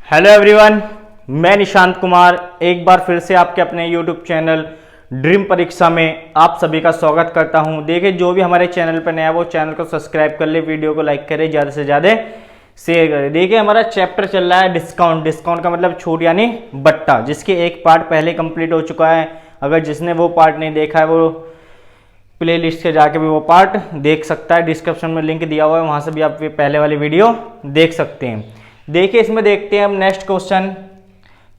Hello everyone, मैं निशांत कुमार एक बार फिर से आपके अपने यूट्यूब चैनल ड्रीम परीक्षा में आप सभी का स्वागत करता हूं। देखिए, जो भी हमारे चैनल पर नया है वो चैनल को सब्सक्राइब कर ले, वीडियो को लाइक करें, ज़्यादा से ज़्यादा शेयर करें। देखिए, हमारा चैप्टर चल रहा है डिस्काउंट का मतलब छूट यानी बट्टा, जिसके एक पार्ट पहले कंप्लीट हो चुका है। अगर जिसने वो पार्ट नहीं देखा है वो प्लेलिस्ट से जाके भी वो पार्ट देख सकता है। डिस्क्रिप्शन में लिंक दिया हुआ है, वहाँ से भी आप पहले वाली वीडियो देख सकते हैं। देखिए, इसमें देखते हैं हम नेक्स्ट क्वेश्चन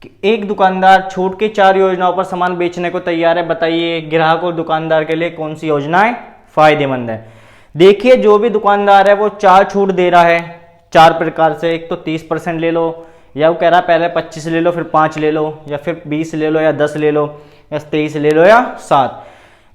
कि एक दुकानदार छूट की 4 योजनाओं पर सामान बेचने को तैयार है। बताइए ग्राहक और दुकानदार के लिए कौन सी योजनाएं फायदेमंद है। देखिए, जो भी दुकानदार है वो 4 छूट दे रहा है 4 प्रकार से। एक तो 30% ले लो, या वो कह रहा है पहले 25 ले लो, फिर 5 ले लो, या फिर 20 ले लो, या 10 ले लो, या 23 ले लो, या 7।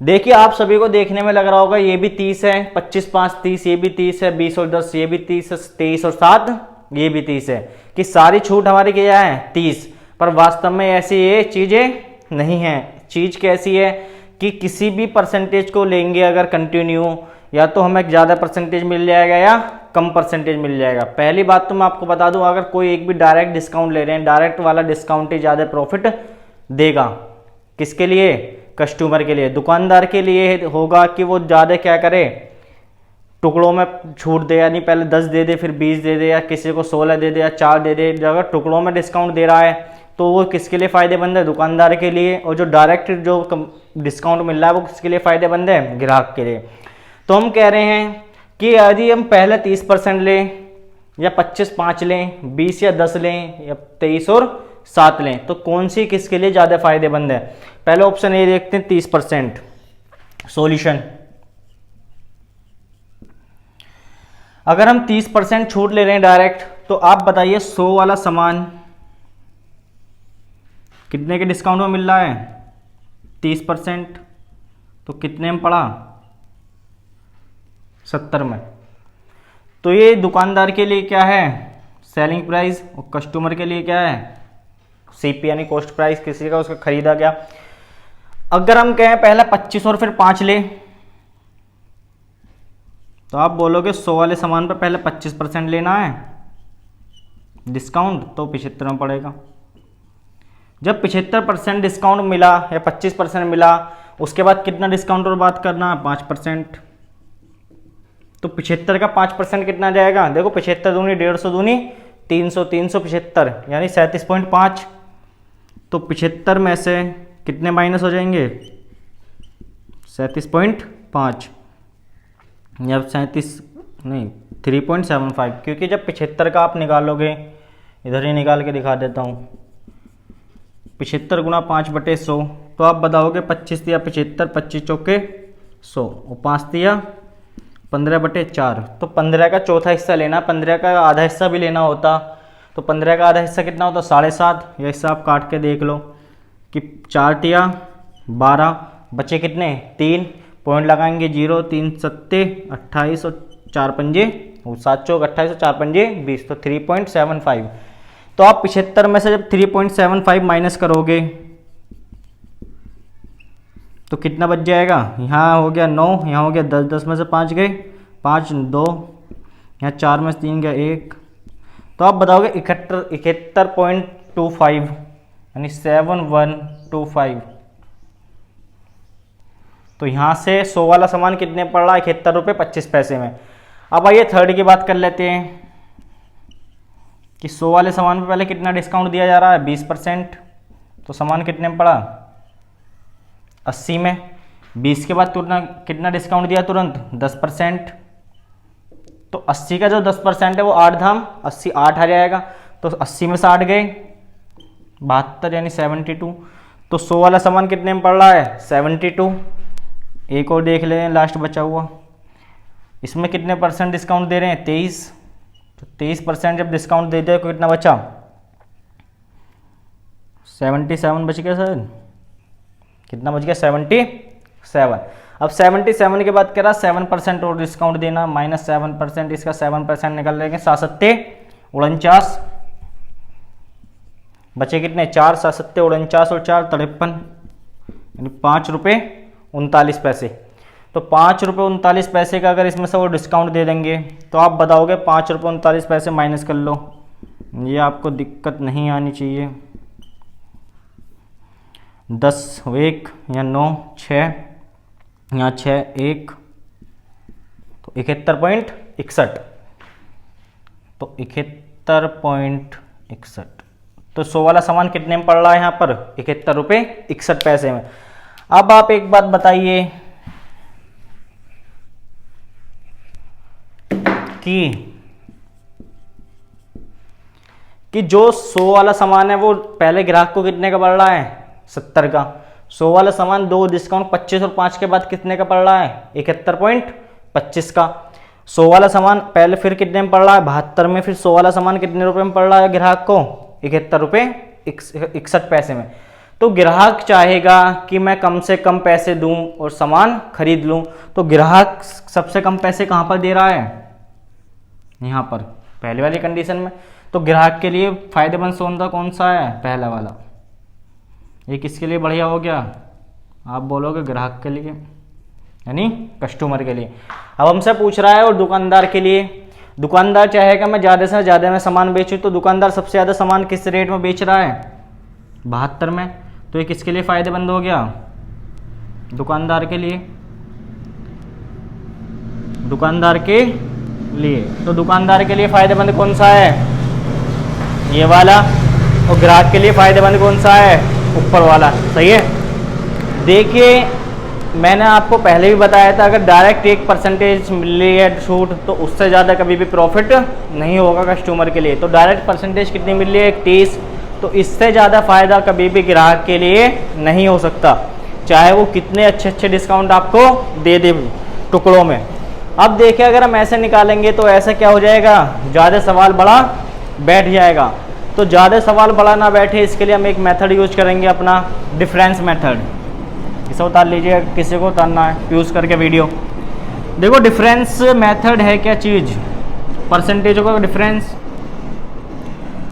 देखिए, आप सभी को देखने में लग रहा होगा ये भी 30 है, 25 5 30, ये भी 30 है, 20 और 10 ये भी 30 है, 23 और 7 ये भी 30 है, कि सारी छूट हमारी क्या है 30। पर वास्तव में ऐसी ये चीजें नहीं है। चीज कैसी है कि किसी भी परसेंटेज को लेंगे अगर कंटिन्यू, या तो हमें ज़्यादा परसेंटेज मिल जाएगा या कम परसेंटेज मिल जाएगा। पहली बात तो मैं आपको बता दूं, अगर कोई एक भी डायरेक्ट डिस्काउंट ले रहे हैं, डायरेक्ट वाला डिस्काउंट ही ज़्यादा प्रॉफिट देगा। किसके लिए? कस्टमर के लिए। दुकानदार के लिए होगा कि वो ज़्यादा क्या करे, टुकड़ों में छूट दे, यानी पहले 10 दे दे, फिर 20 दे दे, या किसी को 16 दे दे, या 4 दे दे। अगर टुकड़ों में डिस्काउंट दे रहा है तो वो किसके लिए फ़ायदेमंद है? दुकानदार के लिए। और जो डायरेक्ट जो डिस्काउंट मिल रहा है वो किसके लिए फ़ायदेमंद है? ग्राहक के लिए। तो हम कह रहे हैं कि यदि हम पहले 30% लें, या 25 5 लें, 20 या 10 लें, या 23 और 7 लें, तो कौन सी किसके लिए ज़्यादा फायदेमंद है? पहले ऑप्शन ए देखते हैं, 30%। सॉल्यूशन, अगर हम 30% छूट ले रहे हैं डायरेक्ट, तो आप बताइए 100 वाला सामान कितने के डिस्काउंट में मिल रहा है? 30%, तो कितने में पड़ा? 70 में। तो ये दुकानदार के लिए क्या है? Selling price. और कस्टमर के लिए क्या है? सीपी यानी कॉस्ट प्राइस, किसी का उसका खरीदा गया। अगर हम कहें पहले 25 और फिर 5 ले, तो आप बोलोगे 100 वाले सामान पर पहले 25% लेना है डिस्काउंट, तो 75 में पड़ेगा। जब 75% डिस्काउंट मिला या 25% मिला, उसके बाद कितना डिस्काउंट और बात करना है? 5%। तो 75 का 5% कितना जाएगा? देखो, 75 दूनी 150 दूनी 300, 375 यानी 37.5। तो 75 में से कितने माइनस हो जाएंगे? 37.5 या 37 नहीं 3.75, क्योंकि जब 75 का आप निकालोगे, इधर ही निकाल के दिखा देता हूँ, 75 गुना 5/100, तो आप बताओगे 25 दिया 75, 25 चौके 100, और 5 दिया 15/4। तो 15 का चौथा हिस्सा लेना, 15 का आधा हिस्सा भी लेना होता, तो 15 का आधा हिस्सा कितना होता? 7.5। यह हिस्सा आप काट के देख लो कि 4 टिया 12, बचे कितने? 3। पॉइंट लगाएंगे 0, 3 सत्ते 28 और 4 पंजे 7 चौक 28 और 4 पंजे 20, तो 3.75। तो आप 75 में से जब 3.75 माइनस करोगे तो कितना बच जाएगा? यहाँ हो गया 9, यहाँ हो गया 10, 10 में से 5 गए 5, 2, यहाँ 4 में से 3 गया 1, तो आप बताओगे 71.25 यानी 7125। तो यहाँ से 100 वाला सामान कितने पड़ रहा है? 71 रुपये 25 पैसे में। अब आइए थर्ड की बात कर लेते हैं कि 100 वाले सामान पे पहले कितना डिस्काउंट दिया जा रहा है? 20%। तो सामान कितने में पड़ा? 80 में। 20 के बाद तुरंत कितना डिस्काउंट दिया? तुरंत 10%। तो 80 का जो 10% है वो 8 धाम 80, 8 आ जाएगा। तो 80 में से 8 गए 72 यानी 72। तो 100 वाला सामान कितने में पड़ रहा है? 72। एक और देख लें, लास्ट बचा हुआ, इसमें कितने परसेंट डिस्काउंट दे रहे हैं? 23। तो 23% जब डिस्काउंट दे दे तो कितना बचा? 77 बच गया सर। कितना बच गया? 77। अब 77 के बाद कह रहा 7% और डिस्काउंट देना, -7%, इसका 7% निकल लेंगे 7 सत्ते 49, बचे कितने? 4, 7 सत्ते 49 और 4 53, यानी 5 रुपये 39 पैसे। तो 5 रुपये 39 पैसे का अगर इसमें से वो डिस्काउंट दे देंगे, तो आप बताओगे 5 रुपये 39 पैसे माइनस कर लो, ये आपको दिक्कत नहीं आनी चाहिए। 10 1 या 9 6 यहाँ 6 1 तो 71.61 तो 71.61 तो 100 वाला सामान कितने में पड़ रहा है यहाँ पर 71 रुपये 61 पैसे में। अब आप एक बात बताइए कि जो 100 वाला सामान है वो पहले ग्राहक को कितने का पड़ रहा है 70 का। 100 वाला सामान 2 डिस्काउंट 25 और 5 के बाद कितने का पड़ रहा है 71.25 का। 100 वाला सामान पहले फिर कितने में पड़ रहा है 72 में, फिर 100 वाला सामान कितने रुपए में पड़ रहा है ग्राहक को 71 रुपये 61 पैसे में। तो ग्राहक चाहेगा कि मैं कम से कम पैसे दूं और सामान खरीद लूं, तो ग्राहक सबसे कम पैसे कहां पर दे रहा है यहाँ पर पहले वाली कंडीशन में। तो ग्राहक के लिए फायदेमंद सौदा कौन सा है पहला वाला। ये किसके लिए बढ़िया हो गया आप बोलोगे ग्राहक के लिए यानी कस्टमर के लिए। अब हमसे पूछ रहा है और दुकानदार के लिए, दुकानदार चाहेगा मैं ज़्यादा से ज़्यादा में सामान बेचूं, तो दुकानदार सबसे ज़्यादा सामान किस रेट में बेच रहा है 72 में। तो ये किसके लिए फ़ायदेमंद हो गया दुकानदार के लिए, दुकानदार के लिए। तो दुकानदार के लिए फ़ायदेमंद कौन सा है ये वाला, और ग्राहक के लिए फ़ायदेमंद कौन सा है ऊपर वाला। सही है। देखिए मैंने आपको पहले भी बताया था अगर डायरेक्ट 1% मिल रही है छूट तो उससे ज़्यादा कभी भी प्रॉफिट नहीं होगा कस्टमर के लिए। तो डायरेक्ट परसेंटेज कितनी मिल रही है 31, तो इससे ज़्यादा फ़ायदा कभी भी ग्राहक के लिए नहीं हो सकता, चाहे वो कितने अच्छे अच्छे डिस्काउंट आपको दे दे टुकड़ों में। अब देखिए अगर हम ऐसे निकालेंगे तो ऐसा क्या हो जाएगा ज़्यादा सवाल बड़ा बैठ जाएगा। तो ज़्यादा सवाल बड़ा ना बैठे इसके लिए हम एक मेथड यूज करेंगे अपना डिफरेंस मेथड। इसे उतार लीजिए किसी को उतारना है यूज़ करके वीडियो। देखो डिफरेंस मेथड है क्या चीज़, परसेंटेजों का डिफरेंस।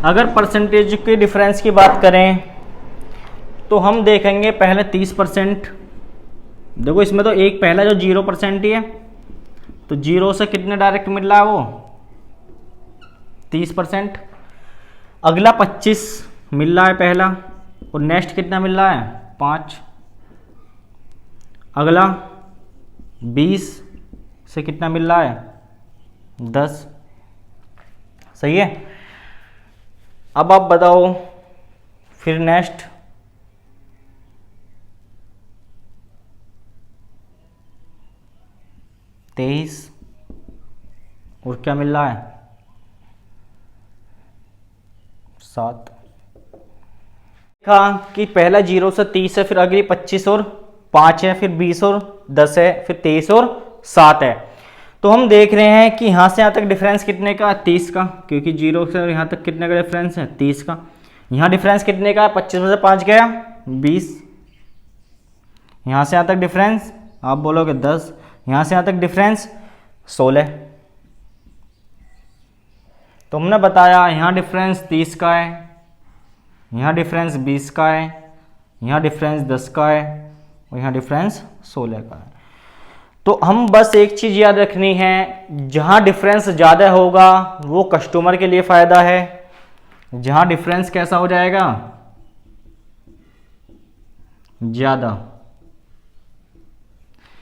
अगर परसेंटेज के डिफरेंस की बात करें तो हम देखेंगे पहले 30%। देखो इसमें तो एक पहला जो 0% ही है, तो 0 से कितने डायरेक्ट मिल रहा है वो 30%। अगला 25 मिल रहा है पहला, और नेक्स्ट कितना मिल रहा है 5। अगला 20 से कितना मिल रहा है 10। सही है। अब आप बताओ फिर नेक्स्ट 23 और क्या मिल रहा है 7। देखा कि पहला 0 से 30 है, फिर अगली 25 और 5 है, फिर 20 और 10 है, फिर 23 और 7 है। तो हम देख रहे हैं कि यहाँ से यहाँ तक डिफरेंस कितने का 30 का, क्योंकि 0 से यहाँ तक कितने का डिफरेंस है 30 का। यहाँ डिफरेंस कितने का 25 में से 5 गया 20। यहाँ से यहाँ तक डिफरेंस आप बोलोगे 10। यहाँ से यहाँ तक डिफरेंस 16। तो हमने बताया यहाँ डिफरेंस 30 का है, यहाँ डिफरेंस 20 का है, यहाँ डिफरेंस 10 का है, और यहाँ डिफरेंस 16 का है। तो हम बस एक चीज़ याद रखनी है, जहाँ डिफरेंस ज़्यादा होगा वो कस्टमर के लिए फ़ायदा है। जहाँ डिफरेंस कैसा हो जाएगा ज़्यादा,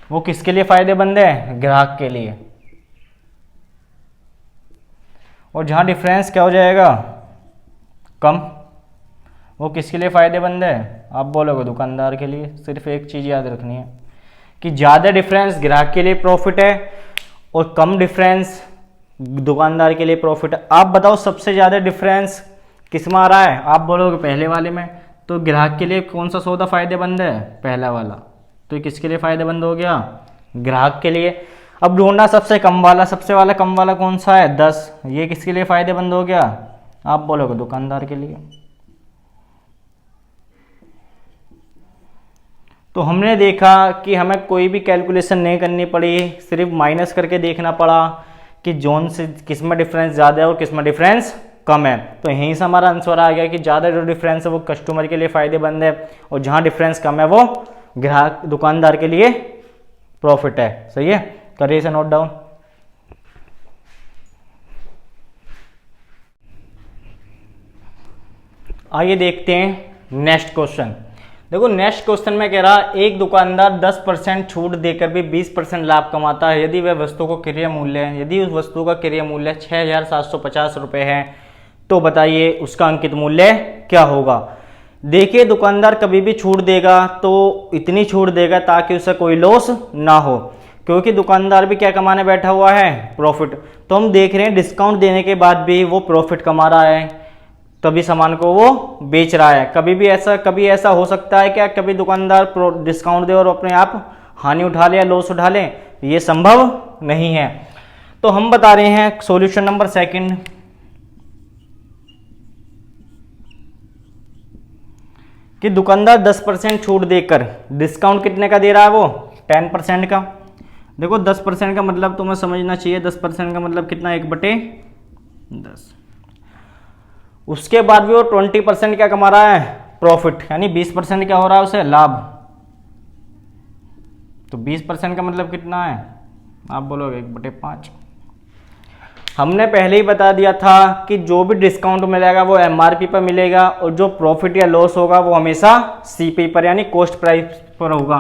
वो किसके लिए फ़ायदेमंद है ग्राहक के लिए। और जहाँ डिफरेंस क्या हो जाएगा कम, वो किसके लिए फ़ायदेमंद है आप बोलोगे दुकानदार के लिए। सिर्फ एक चीज़ याद रखनी है कि ज़्यादा डिफरेंस ग्राहक के लिए प्रॉफिट है और कम डिफरेंस दुकानदार के लिए प्रॉफिट है। आप बताओ सबसे ज़्यादा डिफरेंस किस में आ रहा है आप बोलोगे पहले वाले में। तो ग्राहक के लिए कौन सा सौदा फ़ायदेमंद है पहला वाला, तो ये किसके लिए फ़ायदेमंद हो गया ग्राहक के लिए। अब ढूंढना सबसे कम वाला, सबसे वाला कम वाला कौन सा है 10, ये किसके लिए फ़ायदेमंद हो गया आप बोलोगे दुकानदार के लिए। तो हमने देखा कि हमें कोई भी कैलकुलेशन नहीं करनी पड़ी, सिर्फ माइनस करके देखना पड़ा कि जोन से किस में डिफरेंस ज़्यादा है और किस में डिफरेंस कम है। तो यहीं से हमारा आंसर आ गया कि ज़्यादा जो डिफरेंस है वो कस्टमर के लिए फ़ायदेमंद है, और जहाँ डिफरेंस कम है वो ग्राहक दुकानदार के लिए प्रॉफिट है। सही है, करिए इसे नोट डाउन। आइए देखते हैं नेक्स्ट क्वेश्चन। देखो नेक्स्ट क्वेश्चन में कह रहा एक दुकानदार 10% छूट देकर भी 20% लाभ कमाता है यदि वह वस्तु को क्रय मूल्य है, यदि उस वस्तु का क्रय मूल्य 6,750 रुपये है तो बताइए उसका अंकित मूल्य क्या होगा। देखिए दुकानदार कभी भी छूट देगा तो इतनी छूट देगा ताकि उसे कोई लॉस ना हो, क्योंकि दुकानदार भी क्या कमाने बैठा हुआ है, प्रॉफिट। तो हम देख रहे हैं डिस्काउंट देने के बाद भी वो प्रॉफिट कमा रहा है, तभी सामान को वो बेच रहा है। कभी ऐसा हो सकता है क्या कभी दुकानदार डिस्काउंट दे और अपने आप हानि उठा ले या लॉस उठा ले, ये संभव नहीं है। तो हम बता रहे हैं सॉल्यूशन नंबर सेकंड कि दुकानदार 10% छूट देकर डिस्काउंट कितने का दे रहा है, वो 10% का। देखो 10% का मतलब तुम्हें समझना चाहिए, 10% का मतलब कितना, 1/10। उसके बाद भी वो 20% क्या कमा रहा है, प्रॉफिट, यानी 20% क्या हो रहा है उसे, लाभ। तो 20% का मतलब कितना है, आप बोलोगे 1/5। हमने पहले ही बता दिया था कि जो भी डिस्काउंट मिलेगा वो एमआरपी पर मिलेगा और जो प्रॉफिट या लॉस होगा वो हमेशा सीपी पर यानी कॉस्ट प्राइस पर होगा।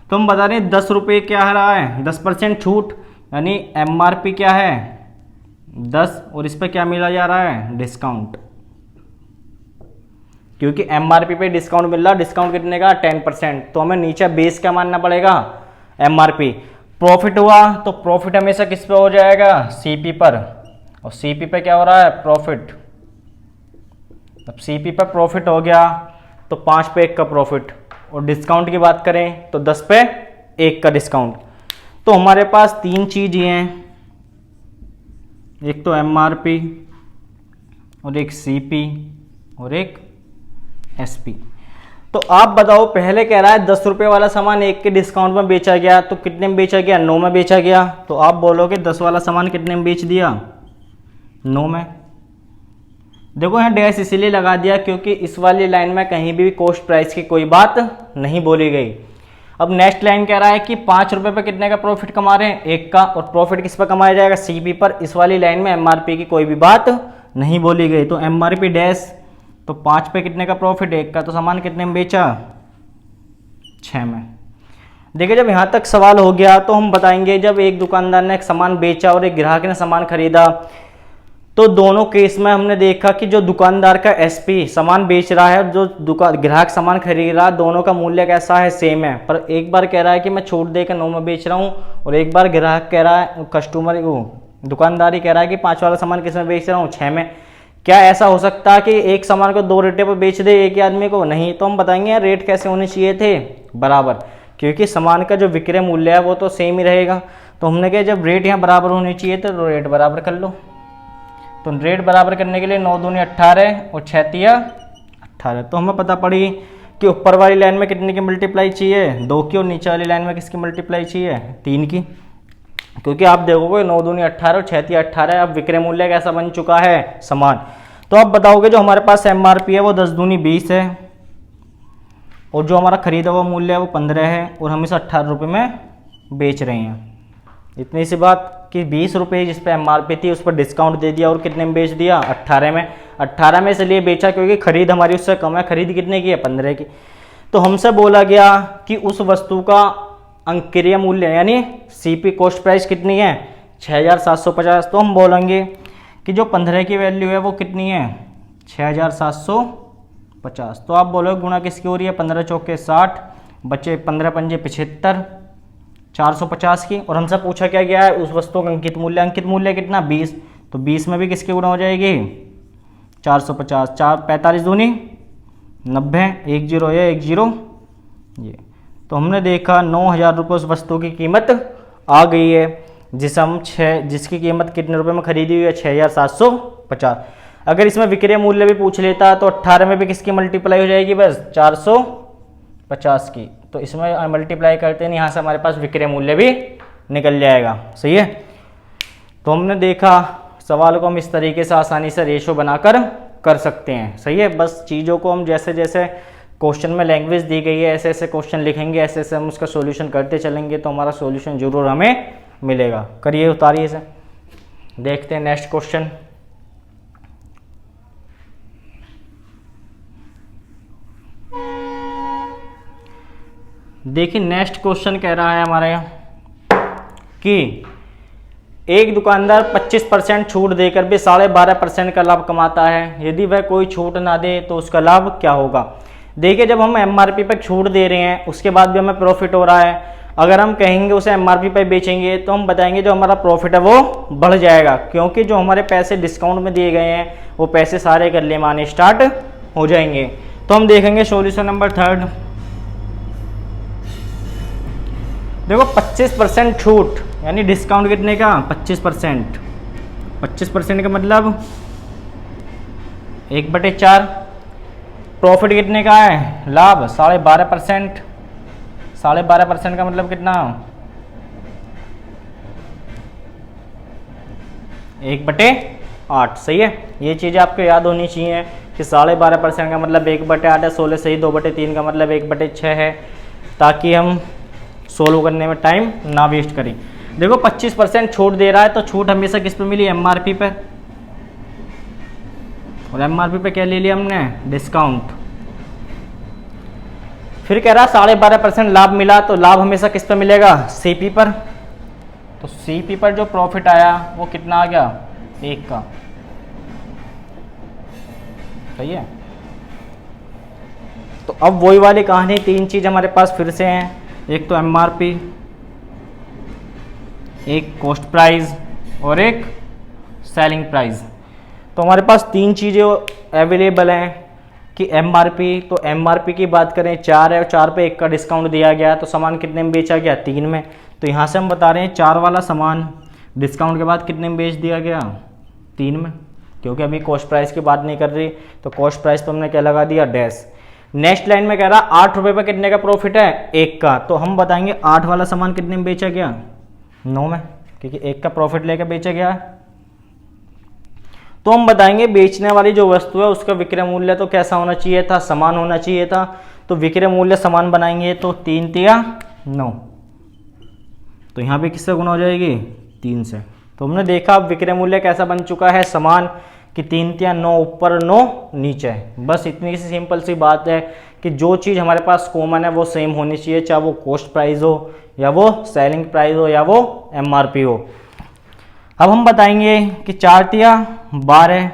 तो हम बता रहे हैं 10 रुपये क्या आ रहा है, 10% छूट, यानी एमआरपी क्या है 10 और इस पर क्या मिला जा रहा है, डिस्काउंट। क्योंकि एमआरपी पे डिस्काउंट मिल रहा, डिस्काउंट कितने का, 10%। तो हमें नीचे बेस क्या मानना पड़ेगा, एमआरपी। प्रॉफिट हुआ तो प्रॉफिट हमेशा किस पे हो जाएगा, सीपी पर, और सीपी पे क्या हो रहा है, प्रॉफिट। अब सीपी पर प्रॉफिट हो गया तो 5 पे 1 का प्रॉफिट, और डिस्काउंट की बात करें तो 10 पे 1 का डिस्काउंट। तो हमारे पास 3 चीज ही हैं, एक तो एमआरपी और एक सीपी और एक एसपी। तो आप बताओ, पहले कह रहा है 10 रुपये वाला सामान 1 के डिस्काउंट में बेचा गया, तो कितने में बेचा गया, 9 में बेचा गया। तो आप बोलोगे 10 वाला सामान कितने में बेच दिया, 9 में। देखो यहाँ डैश इसीलिए लगा दिया क्योंकि इस वाली लाइन में कहीं भी कॉस्ट प्राइस की कोई बात नहीं बोली गई। अब नेक्स्ट लाइन कह रहा है कि 5 रुपये पे कितने का प्रॉफिट कमा रहे हैं, 1 का, और प्रॉफिट किस पर कमाया जाएगा, सीपी पर। इस वाली लाइन में एमआरपी की कोई भी बात नहीं बोली गई। तो एमआरपी डैश, तो 5 पे कितने का प्रॉफिट, 1 का, तो सामान कितने में बेचा, 6 में। देखिए जब यहाँ तक सवाल हो गया तो हम बताएंगे जब एक दुकानदार ने एक सामान बेचा और एक ग्राहक ने सामान खरीदा, तो दोनों केस में हमने देखा कि जो दुकानदार का एसपी सामान बेच रहा है और जो ग्राहक सामान खरीद रहा है, दोनों का मूल्य कैसा है, सेम है। पर एक बार कह रहा है कि मैं छूट देकर 9 में बेच रहा हूँ और एक बार ग्राहक कह रहा है, कस्टमर दुकानदारी कह रहा है कि 5 वाला सामान किस में बेच रहा हूँ, 6 में। क्या ऐसा हो सकता है कि एक सामान को 2 रेटे पर बेच दे एक ही आदमी को, नहीं। तो हम बताएंगे रेट कैसे होने चाहिए थे, बराबर, क्योंकि सामान का जो विक्रय मूल्य है वो तो सेम ही रहेगा। तो हमने कहा जब रेट यहाँ बराबर होने चाहिए तो रेट बराबर कर लो। तो रेट बराबर करने के लिए 9 दूनी 18 और 6 तिया 18। तो हमें पता पड़ी कि ऊपर वाली लाइन में कितने की मल्टीप्लाई चाहिए, 2 की, और नीचे वाली लाइन में किसकी मल्टीप्लाई चाहिए, 3 की। क्योंकि आप देखोगे 9 दूनी 18 और 6 तिया 18। अब विक्रय मूल्य कैसा बन चुका है, समान। तो आप बताओगे जो हमारे पास एमआरपी है वो 10 दूनी 20 है, और जो हमारा खरीदा हुआ मूल्य है वो 15 है, और हम इसे 18 रुपये में बेच रहे हैं। इतनी सी बात कि 20 रुपये जिस पर एमआरपी थी उस पर डिस्काउंट दे दिया और कितने में बेच दिया, 18 में। 18 में इसलिए बेचा क्योंकि खरीद हमारी उससे कम है, खरीद कितने की है, 15 की। तो हमसे बोला गया कि उस वस्तु का अंकीय मूल्य यानी सीपी कॉस्ट प्राइस कितनी है, 6,750। तो हम बोलेंगे कि जो 15 की वैल्यू है वो कितनी है, 6,750। तो आप बोलोगे गुणा किसकी हो रही है, 15 चौके 60, बचे 15 पंजे 75, 450 की। और हमसे पूछा क्या गया है, उस वस्तु का अंकित मूल्य कितना, 20। तो 20 में भी किसकी गुणा हो जाएगी, 450, 4 45 दूनी 90, 1 0 है 1 0 ये। तो हमने देखा 9,000 रुपये उस वस्तु की कीमत आ गई है, जिसकी कीमत कितने रुपए में खरीदी हुई है, 6,750। अगर इसमें विक्रय मूल्य भी पूछ लेता तो 18 में भी किसकी मल्टीप्लाई हो जाएगी, बस 450 की। तो इसमें मल्टीप्लाई करते नहीं, यहाँ से हमारे पास विक्रय मूल्य भी निकल जाएगा, सही है। तो हमने देखा सवाल को हम इस तरीके से आसानी से रेशो बनाकर कर सकते हैं, सही है। बस चीज़ों को हम जैसे जैसे क्वेश्चन में लैंग्वेज दी गई है ऐसे ऐसे क्वेश्चन लिखेंगे, ऐसे ऐसे हम उसका सॉल्यूशन करते चलेंगे तो हमारा सॉल्यूशन जरूर हमें मिलेगा। करिए, उतारिए इसे, देखते हैं नेक्स्ट क्वेश्चन। देखिए नेक्स्ट क्वेश्चन कह रहा है हमारे यहाँ कि एक दुकानदार 25% छूट देकर भी 12.5% का लाभ कमाता है। यदि वह कोई छूट ना दे तो उसका लाभ क्या होगा। देखिए जब हम एमआरपी पर छूट दे रहे हैं उसके बाद भी हमें प्रॉफिट हो रहा है, अगर हम कहेंगे उसे एमआरपी पर बेचेंगे तो हम बताएंगे जो हमारा प्रॉफिट है वो बढ़ जाएगा, क्योंकि जो हमारे पैसे डिस्काउंट में दिए गए हैं वो पैसे सारे गले में आने स्टार्ट हो जाएंगे। तो हम देखेंगे सॉल्यूशन नंबर 3। देखो 25% छूट यानी डिस्काउंट कितने का 25%। 25% का मतलब 1/4। प्रॉफिट कितने का है लाभ 12.5%। 12.5% का मतलब कितना 1/8। सही है, ये चीज़ें आपको याद होनी चाहिए कि 12.5% का मतलब 1/8 है। 16 सही 2/3 का मतलब 1/6 है, ताकि हम सोल्व करने में टाइम ना वेस्ट करें। देखो 25% छूट दे रहा है तो छूट हमेशा किस पे मिली एमआरपी पे, और एमआरपी पे क्या ले लिया हमने डिस्काउंट। फिर कह रहा 12.5% लाभ मिला तो लाभ हमेशा किस पे मिलेगा सीपी पर। तो सीपी पर जो प्रॉफिट आया वो कितना आ गया 1 का। सही है, तो अब वही वाली कहानी, 3 चीज हमारे पास फिर से हैं, एक तो एमआरपी, एक कॉस्ट प्राइस और एक सेलिंग प्राइस। तो हमारे पास 3 चीज़ें अवेलेबल हैं कि एमआरपी, तो एमआरपी की बात करें 4 है और 4 पे 1 का डिस्काउंट दिया गया, तो सामान कितने में बेचा गया 3 में। तो यहाँ से हम बता रहे हैं 4 वाला सामान डिस्काउंट के बाद कितने में बेच दिया गया 3 में, क्योंकि अभी कॉस्ट प्राइस की बात नहीं कर रही, तो कॉस्ट प्राइस तो हमने क्या लगा दिया डैश। नेक्स्ट लाइन में कह रहा 8 रुपये पर कितने का प्रॉफिट है 1 का, तो हम बताएंगे 8 वाला सामान कितने में बेचा गया 9 में, क्योंकि 1 का प्रॉफिट लेकर बेचा गया है। तो हम बताएंगे बेचने वाली जो वस्तु है उसका विक्रय मूल्य तो कैसा होना चाहिए था, समान होना चाहिए था। तो विक्रय मूल्य समान बनाएंगे तो 3 तिया 9, तो यहाँ पे किससे गुना हो जाएगी 3 से। तो हमने देखा विक्रय मूल्य कैसा बन चुका है समान, कि 3 तिया 9 ऊपर 9 नीचे। बस इतनी सी सिंपल सी बात है कि जो चीज़ हमारे पास कॉमन है वो सेम होनी चाहिए, चाहे वो कॉस्ट प्राइस हो या वो सेलिंग प्राइस हो या वो एमआरपी हो। अब हम बताएंगे कि 4 तिया 12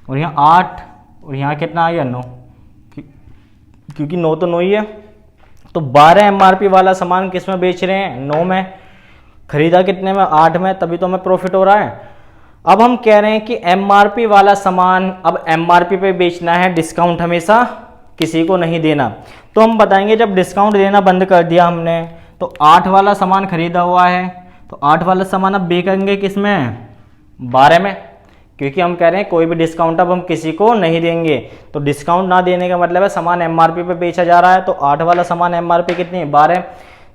और यहाँ 8 और यहाँ कितना आ गया 9, क्योंकि 9 तो 9 ही है। तो 12 एमआरपी वाला सामान किस में बेच रहे हैं 9 में, खरीदा कितने में 8 में, तभी तो हमें प्रॉफिट हो रहा है। अब हम कह रहे हैं कि एमआरपी वाला सामान अब एमआरपी पे बेचना है, डिस्काउंट हमेशा किसी को नहीं देना। तो हम बताएंगे जब डिस्काउंट देना बंद कर दिया हमने, तो 8 वाला सामान खरीदा हुआ है, तो 8 वाला सामान अब बेचेंगे किस में 12 में, क्योंकि हम कह रहे हैं कोई भी डिस्काउंट अब हम किसी को नहीं देंगे। तो डिस्काउंट ना देने का मतलब है सामान एमआरपी पे बेचा जा रहा है, तो 8 वाला सामान एमआरपी कितनी है 12।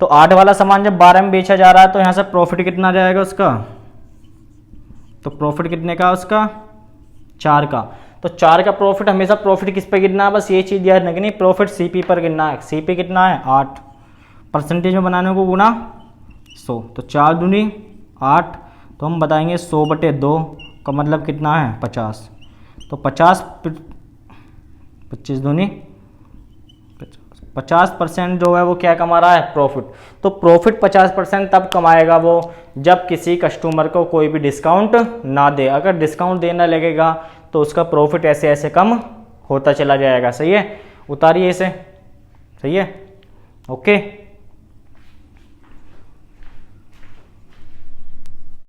तो 8 वाला सामान जब 12 में बेचा जा रहा है तो यहाँ से प्रॉफिट कितना जाएगा उसका, तो प्रॉफिट कितने का उसका 4 का। तो 4 का प्रॉफिट हमेशा प्रॉफिट किस पे गिनना है, बस ये चीज़ याद रखनी, प्रॉफिट सीपी पर गिनना है। सीपी कितना है 8, परसेंटेज में बनाने को गुना 100, तो 4 दूनी 8, तो हम बताएंगे 100/2 का मतलब कितना है 50। तो 25 दूनी 50% जो है वो क्या कमा रहा है प्रॉफिट। तो प्रॉफिट 50% तब कमाएगा वो जब किसी कस्टमर को कोई भी डिस्काउंट ना दे। अगर डिस्काउंट देना लगेगा तो उसका प्रॉफिट ऐसे ऐसे कम होता चला जाएगा। सही है, उतारिए इसे। सही है, ओके।